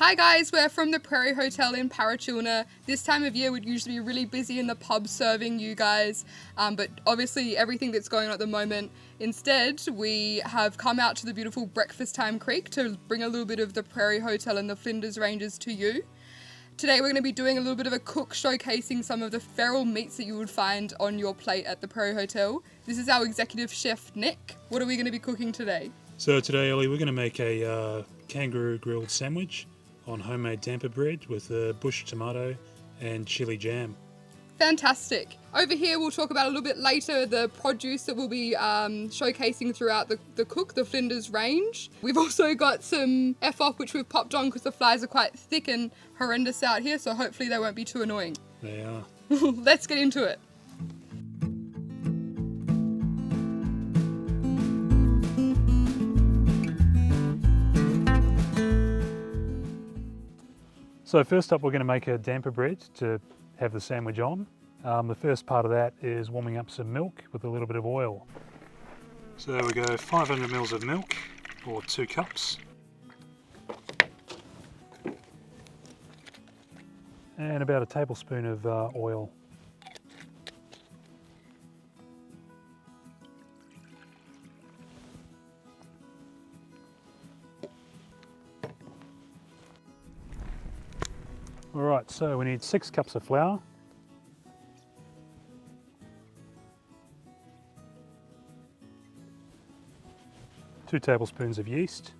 Hi guys, we're from the Prairie Hotel in Parachilna. This time of year we'd usually be really busy in the pub serving you guys, but obviously everything that's going on at the moment. Instead, we have come out to the beautiful Breakfast Time Creek to bring a little bit of the Prairie Hotel and the Flinders ranges to you. Today we're going to be doing a little bit of a cook showcasing some of the feral meats that you would find on your plate at the Prairie Hotel. This is our executive chef, Nick. What are we going to be cooking today? So today, Ellie, we're going to make a kangaroo grilled sandwich on homemade damper bread with a bush tomato and chili jam. Fantastic. Over here we'll talk about a little bit later the produce that we'll be showcasing throughout the cook, the Flinders range. We've also got some F-off which we've popped on because the flies are quite thick and horrendous out here, so hopefully they won't be too annoying. They are. Let's get into it. So first up, we're going to make a damper bread to have the sandwich on. The first part of that is warming up some milk with a little bit of oil. So there we go, 500 mils of milk, or 2 cups. And about a tablespoon of oil. Alright, so we need 6 cups of flour, two tablespoons of yeast,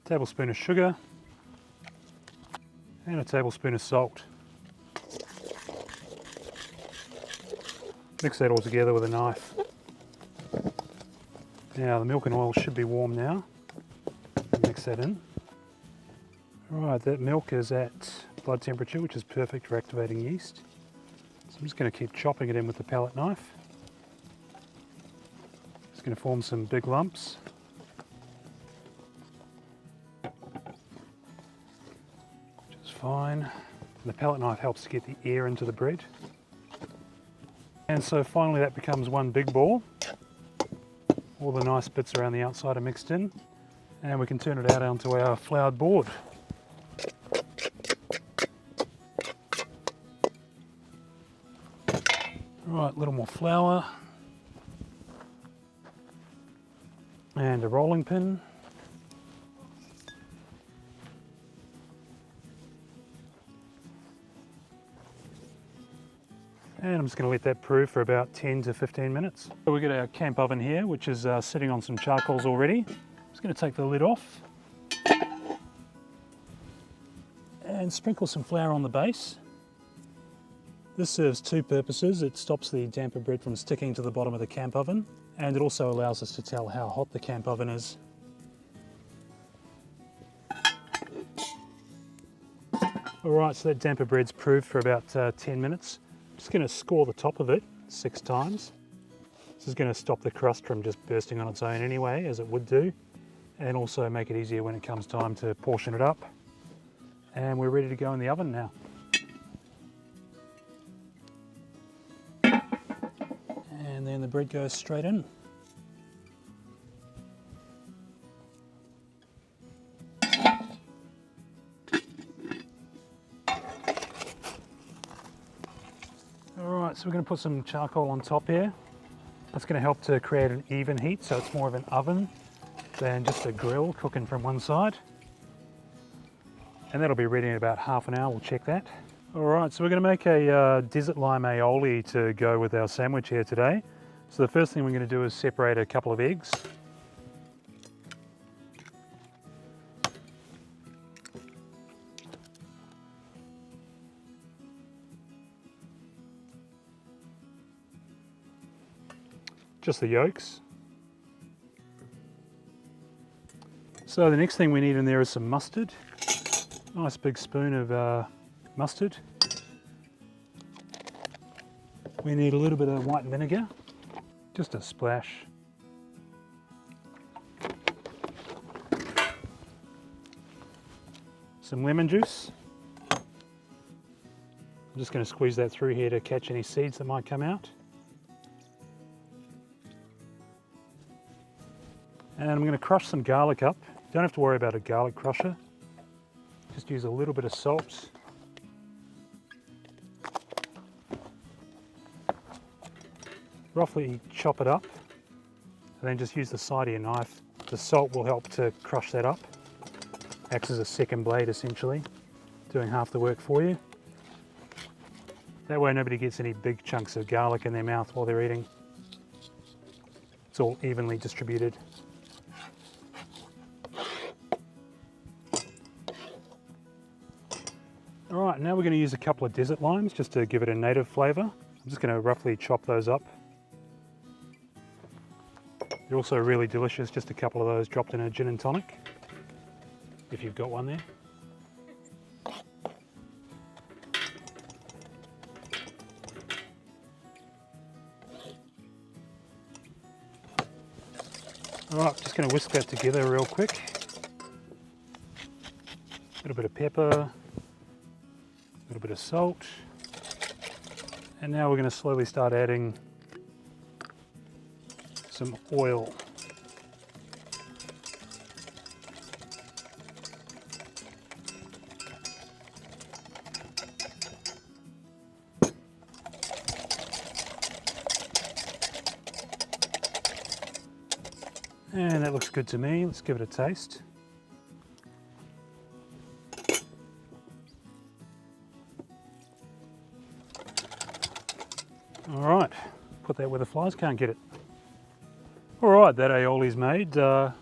a tablespoon of sugar, and a tablespoon of salt. Mix that all together with a knife. Now the milk and oil should be warm now. Mix that in. Alright, that milk is at blood temperature, which is perfect for activating yeast. So I'm just going to keep chopping it in with the palette knife. It's going to form some big lumps. Which is fine. And the palette knife helps to get the air into the bread. And so finally that becomes one big ball. All the nice bits around the outside are mixed in. And we can turn it out onto our floured board. Right, a little more flour. And a rolling pin. And I'm just going to let that brew for about 10 to 15 minutes. So we've got our camp oven here, which is sitting on some charcoals already. Just going to take the lid off and sprinkle some flour on the base. This serves two purposes. It stops the damper bread from sticking to the bottom of the camp oven, and it also allows us to tell how hot the camp oven is. Alright, so that damper bread's proved for about 10 minutes. I'm just going to score the top of it 6 times. This is going to stop the crust from just bursting on its own anyway, as it would do, and also make it easier when it comes time to portion it up. And we're ready to go in the oven now. And then the bread goes straight in. Alright, so we're going to put some charcoal on top here. That's going to help to create an even heat, so it's more of an oven than just a grill cooking from one side. And that'll be ready in about half an hour, we'll check that. Alright, so we're going to make a desert lime aioli to go with our sandwich here today. So the first thing we're going to do is separate a couple of eggs. Just the yolks. So the next thing we need in there is some mustard. Nice big spoon of mustard. We need a little bit of white vinegar, just a splash. Some lemon juice. I'm just going to squeeze that through here to catch any seeds that might come out. And I'm going to crush some garlic up. Don't have to worry about a garlic crusher. Just use a little bit of salt. Roughly chop it up, and then just use the side of your knife. The salt will help to crush that up. Acts as a second blade essentially, doing half the work for you. That way nobody gets any big chunks of garlic in their mouth while they're eating. It's all evenly distributed. Alright, now we're going to use a couple of desert limes just to give it a native flavour. I'm just going to roughly chop those up. They're also really delicious, just a couple of those dropped in a gin and tonic, if you've got one there. Alright, just going to whisk that together real quick. A little bit of pepper, a little bit of salt, and now we're going to slowly start adding some oil. And that looks good to me. Let's give it a taste. All right, put that where the flies can't get it. All right, that aioli's made. While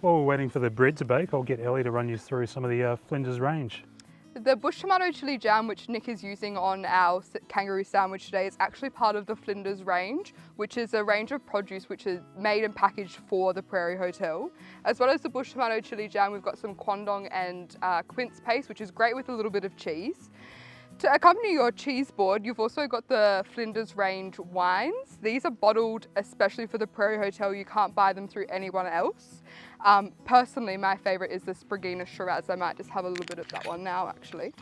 we're waiting for the bread to bake, I'll get Ellie to run you through some of the Flinders range. The bush tomato chili jam, which Nick is using on our kangaroo sandwich today, is actually part of the Flinders range, which is a range of produce which is made and packaged for the Prairie Hotel. As well as the bush tomato chili jam, we've got some quandong and quince paste, which is great with a little bit of cheese. To accompany your cheese board, you've also got the Flinders range wines. These are bottled especially for the Prairie Hotel. You can't buy them through anyone else. Personally, my favourite is the Spragina Shiraz. I might just have a little bit of that one now, actually.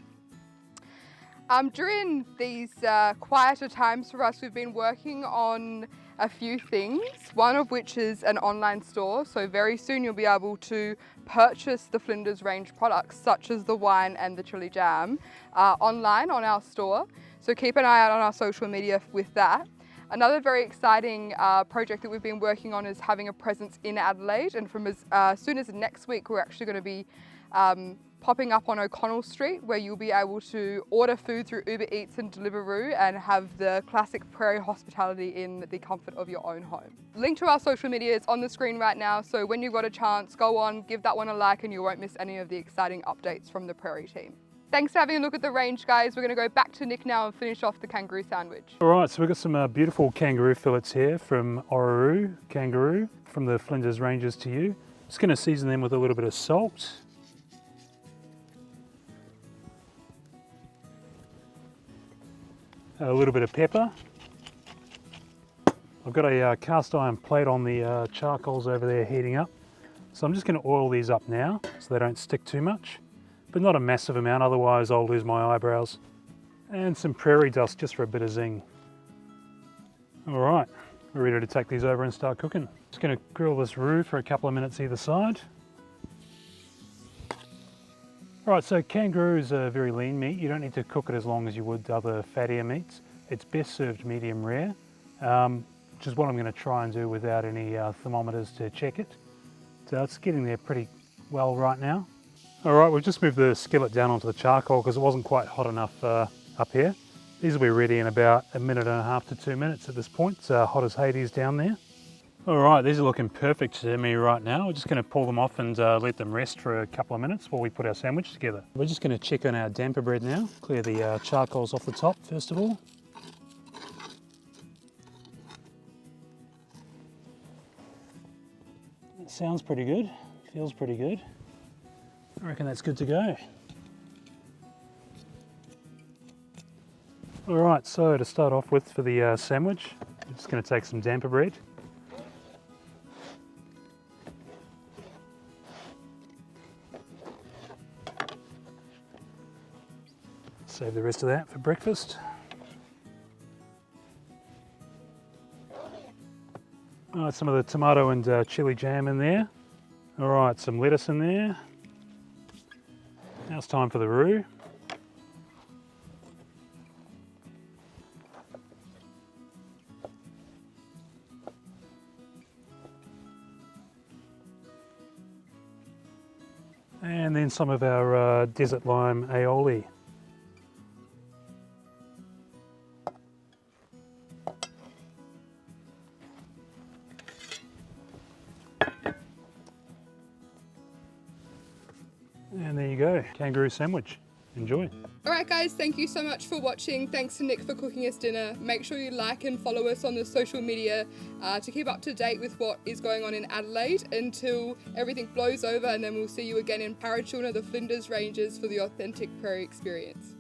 During these quieter times for us, we've been working on a few things, one of which is an online store. So very soon you'll be able to purchase the Flinders range products, such as the wine and the chili jam, online on our store. So keep an eye out on our social media with that. Another very exciting project that we've been working on is having a presence in Adelaide, and from as soon as next week we're actually going to be popping up on O'Connell Street, where you'll be able to order food through Uber Eats and Deliveroo and have the classic Prairie hospitality in the comfort of your own home. Link to our social media is on the screen right now, so when you've got a chance, go on, give that one a like, and you won't miss any of the exciting updates from the Prairie team. Thanks for having a look at the range, guys. We're going to go back to Nick now and finish off the kangaroo sandwich. All right, so we've got some beautiful kangaroo fillets here from Orroroo Kangaroo, from the Flinders ranges to you. Just going to season them with a little bit of salt. A little bit of pepper. I've got a cast iron plate on the charcoals over there heating up. So I'm just going to oil these up now so they don't stick too much, but not a massive amount, otherwise I'll lose my eyebrows. And some prairie dust just for a bit of zing. All right, we're ready to take these over and start cooking. Just going to grill this roux for a couple of minutes either side. All right, so kangaroo is a very lean meat. You don't need to cook it as long as you would other fattier meats. It's best served medium rare, which is what I'm going to try and do without any thermometers to check it. So it's getting there pretty well right now. All right, we've just moved the skillet down onto the charcoal because it wasn't quite hot enough up here. These will be ready in about 1.5 to 2 minutes at this point. It's hot as Hades down there. All right, these are looking perfect to me right now. We're just going to pull them off and let them rest for a couple of minutes while we put our sandwich together. We're just going to check on our damper bread now. Clear the charcoals off the top first of all. That sounds pretty good, feels pretty good. I reckon that's good to go. All right, so to start off with for the sandwich, I'm just going to take some damper bread. Save the rest of that for breakfast. Some of the tomato and chili jam in there. All right, some lettuce in there. Now it's time for the roux. And then some of our desert lime aioli. And there you go, kangaroo sandwich. Enjoy. Alright guys, thank you so much for watching. Thanks to Nick for cooking us dinner. Make sure you like and follow us on the social media to keep up to date with what is going on in Adelaide until everything blows over, and then we'll see you again in Parachuna, the Flinders Ranges, for the authentic prairie experience.